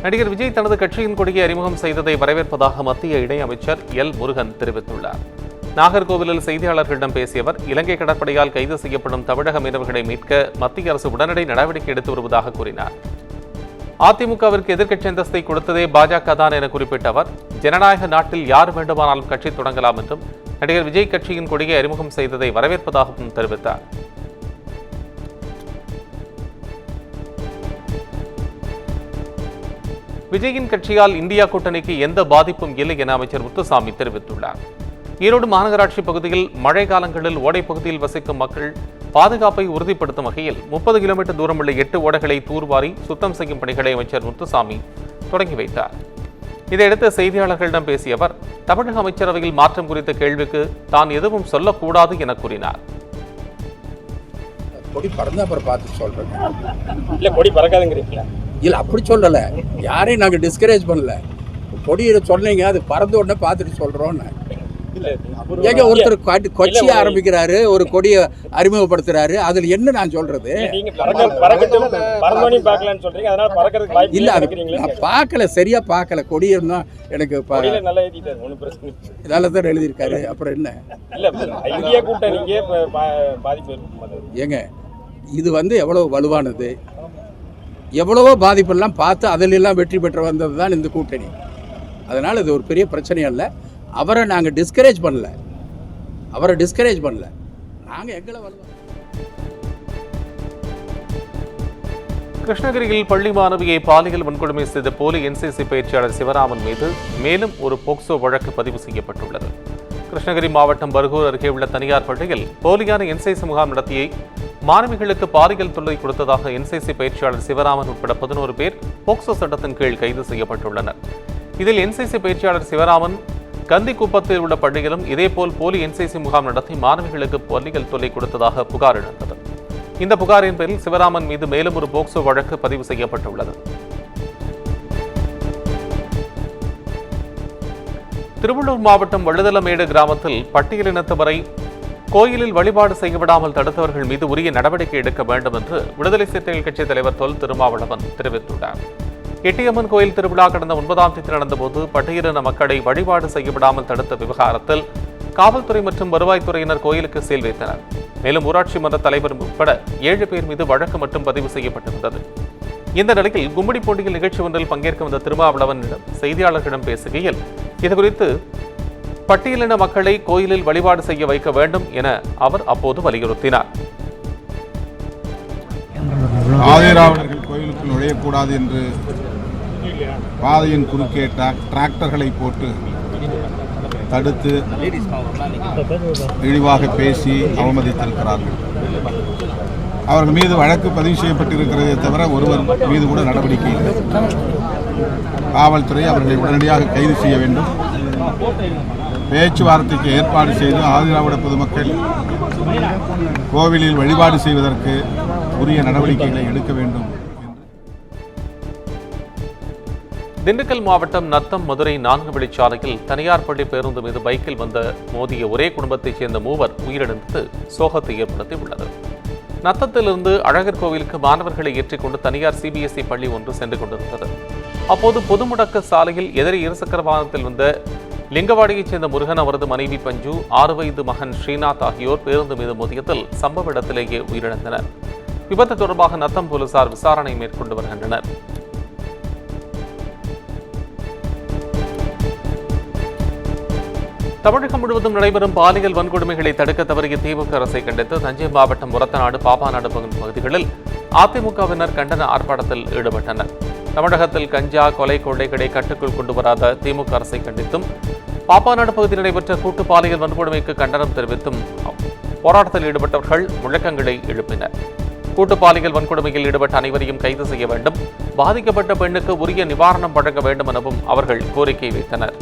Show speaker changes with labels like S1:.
S1: நடிகர் விஜய் தனது கட்சியின் கொடியை அறிமுகம் செய்ததை வரவேற்பதாக மத்திய இணையமைச்சர் எல் முருகன் தெரிவித்துள்ளார். நாகர்கோவிலில் செய்தியாளர்களிடம் பேசிய அவர், இலங்கை கடற்படையால் கைது செய்யப்படும் தமிழக மீனவர்களை மீட்க மத்திய அரசு உடனடி நடவடிக்கை எடுத்து வருவதாக கூறினார். அதிமுகவிற்கு எதிர்க்கட்சி அந்தஸ்தை கொடுத்ததே பாஜக தான் என குறிப்பிட்ட அவர், ஜனநாயக நாட்டில் யார் வேண்டுமானாலும் கட்சி தொடங்கலாம் என்றும் நடிகர் விஜய் கட்சியின் கொடியை அறிமுகம் செய்ததை வரவேற்பதாகவும் தெரிவித்தார். விஜயின் கட்சியால் இந்தியா கூட்டணிக்கு எந்த பாதிப்பும் இல்லை என அமைச்சர் முத்துசாமி தெரிவித்துள்ளார். ஈரோடு மாநகராட்சி பகுதியில் மழை காலங்களில் ஓடை பகுதியில் வசிக்கும் மக்கள் பாதுகாப்பை உறுதிப்படுத்தும் வகையில் 30 கிலோமீட்டர் தூரமுள்ள 8 ஓடைகளை தூர்வாரி சுத்தம் செய்யும் பணிகளை அமைச்சர் முத்துசாமி தொடங்கி வைத்தார். இதையடுத்து செய்தியாளர்களிடம் பேசிய அவர், தமிழக அமைச்சரவையில் மாற்றம் குறித்த கேள்விக்கு தான் எதுவும் சொல்லக்கூடாது என கூறினார்.
S2: கொடி பறந்தா அப்புறம் பார்த்து சொல்றேன்.
S3: இல்ல கொடி பறக்காதுங்கிறீங்களா?
S2: இல்ல அப்படி சொல்லல, யாரையும் நாங்க டிஸ்கரேஜ் பண்ணல. கொடியை சொன்னீங்க, அது பறந்த உடனே பார்த்துட்டு சொல்றோம்னு. ஏங்க ஒருத்தர் கொச்சியை ஆரம்பிக்கிறாரு, ஒரு கொடியை அறிமுகப்படுத்துறாரு, அதுல என்ன நான் சொல்றது? இல்ல நான் பார்க்கல, சரியா பார்க்கல. கொடி இருந்தா எனக்கு நல்லதான் எழுதியிருக்காரு. அப்புறம் என்ன? ஏங்க இது எவ்வளவு வலுவானது, எவ்வளவோ பாதிப்பெல்லாம் பார்த்து அதில் எல்லாம் வெற்றி பெற்று வந்தது தான் இந்த கூட்டணி. அதனால் இது ஒரு பெரிய பிரச்சனை அல்ல. அவரை நாங்கள் டிஸ்கரேஜ் பண்ணல, நாங்கள் எங்களை வலுவா.
S1: கிருஷ்ணகிரியில் பள்ளி மாணவியை பாலியல் வன்கொடுமை செய்த போலி என்சிசி பயிற்சியாளர் சிவராமன் மீது மேலும் ஒரு போக்சோ வழக்கு பதிவு செய்யப்பட்டுள்ளது. கிருஷ்ணகிரி மாவட்டம் பர்கூர் அருகே உள்ள தனியார் பள்ளியில் போலியான என்சிசி முகாம் நடத்தியை மாணவிகளுக்கு பாலியல் தொல்லை கொடுத்ததாக என்சிசி பயிற்சியாளர் சிவராமன் உட்பட 11 பேர் போக்சோ சட்டத்தின் கீழ் கைது செய்யப்பட்டுள்ளனர். இதில் என்சிசி பயிற்சியாளர் சிவராமன் கந்திக்குப்பத்தில் உள்ள பள்ளியிலும் இதேபோல் போலி என்சிசி முகாம் நடத்தி மாணவிகளுக்கு பாலியல் தொல்லை கொடுத்ததாக புகார் எழுந்தது. இந்த புகாரின் பேரில் சிவராமன் மீது மேலும் ஒரு போக்சோ வழக்கு பதிவு செய்யப்பட்டுள்ளது. திருவள்ளூர் மாவட்டம் வழுதலமேடு கிராமத்தில் பட்டியலினத்தவரை கோயிலில் வழிபாடு செய்ய விடாமல் தடுத்தவர்கள் மீது உரிய நடவடிக்கை எடுக்க வேண்டும் என்று விடுதலை சிறுத்தைகள் கட்சித் தலைவர் தொல் திருமாவளவன் தெரிவித்துள்ளார். எட்டியம்மன் கோயில் திருவிழா கடந்த 9ஆம் தேதி நடந்தபோது பட்டியலின மக்களை வழிபாடு செய்ய விடாமல் தடுத்த விவகாரத்தில் காவல்துறை மற்றும் வருவாய்த்துறையினர் கோயிலுக்கு சீல் வைத்தனர். மேலும் ஊராட்சி மன்ற தலைவர் உட்பட 7 பேர் மீது வழக்கு மட்டும் பதிவு செய்யப்பட்டிருந்தது. இந்த நிலையில் கும்மிடிப்பூண்டியில் நிகழ்ச்சி ஒன்றில் பங்கேற்க வந்த திருமாவளவனிடம் செய்தியாளர்களிடம் பேசுகையில் இதுகுறித்து பட்டியலின மக்களை கோயிலில் வழிபாடு செய்ய வைக்க வேண்டும் என அவர் அப்போது வலியுறுத்தினார்.
S4: ஆதிராவிடர்கள் கோயிலுக்குள் நுழையக்கூடாது என்று பாதையின் குறுக்கே டிராக்டர்களை போட்டு தடுத்து இழிவாக பேசி அவமதித்திருக்கிறார்கள். அவர்கள் மீது வழக்கு பதிவு செய்யப்பட்டிருக்கிறதே தவிர ஒருவர் மீது கூட நடவடிக்கை இல்லை. காவல்துறை அவர்களை உடனடியாக கைது செய்ய வேண்டும். பேச்சுவார்த்தைக்கு ஏற்பாடு செய்து ஆதிராவிட பொதுமக்கள் கோவிலில் வழிபாடு செய்வதற்கு உரிய நடவடிக்கைகளை எடுக்க வேண்டும்.
S1: திண்டுக்கல் மாவட்டம் நத்தம் மதுரை 4 வழிச்சாலையில் தனியார் பள்ளி பேருந்து மீது பைக்கில் வந்த மோதிய ஒரே குடும்பத்தைச் சேர்ந்த 3 உயிரிழந்தது சோகத்தை ஏற்படுத்தியுள்ளது. நத்தத்திலிருந்து அழகர் கோவிலுக்கு மாணவர்களை ஏற்றிக்கொண்டு தனியார் சிபிஎஸ்இ பள்ளி ஒன்று சென்று கொண்டிருந்தது. அப்போது பொதுமுடக்க சாலையில் எதிரே இருசக்கர வாகனத்தில் வந்த லிங்கவாடியைச் சேர்ந்த முருகன், அவரது மனைவி பஞ்சு, 6 வயது மகன் ஸ்ரீநாத் ஆகியோர் பேருந்து மீது மோதியதில் சம்பவ இடத்திலேயே உயிரிழந்தனர். விபத்து தொடர்பாக நத்தம் போலீசார் விசாரணை மேற்கொண்டு வருகின்றனர். தமிழகம் முழுவதும் நடைபெறும் பாலியல் வன்கொடுமைகளை தடுக்க தவறிய திமுக அரசை கண்டித்து தஞ்சை மாவட்டம் உரத்தநாடு, பாப்பாநாடு பகுதிகளில் அதிமுகவினர் கண்டன ஆர்ப்பாட்டத்தில் ஈடுபட்டனர். தமிழகத்தில் கஞ்சா, கொலை, கொள்ளைகளை கட்டுக்குள் கொண்டு வராத திமுக அரசை கண்டித்தும் பாப்பாநாடு பகுதியில் நடைபெற்ற கூட்டு பாலியல் வன்கொடுமைக்கு கண்டனம் தெரிவித்தும் போராட்டத்தில் ஈடுபட்டவர்கள் முழக்கங்களை எழுப்பினர். கூட்டு பாலியல் வன்கொடுமையில் ஈடுபட்ட அனைவரையும் கைது செய்ய வேண்டும், பாதிக்கப்பட்ட பெண்ணுக்கு உரிய நிவாரணம் வழங்க வேண்டும் எனவும் அவர்கள் கோரிக்கை வைத்தனர்.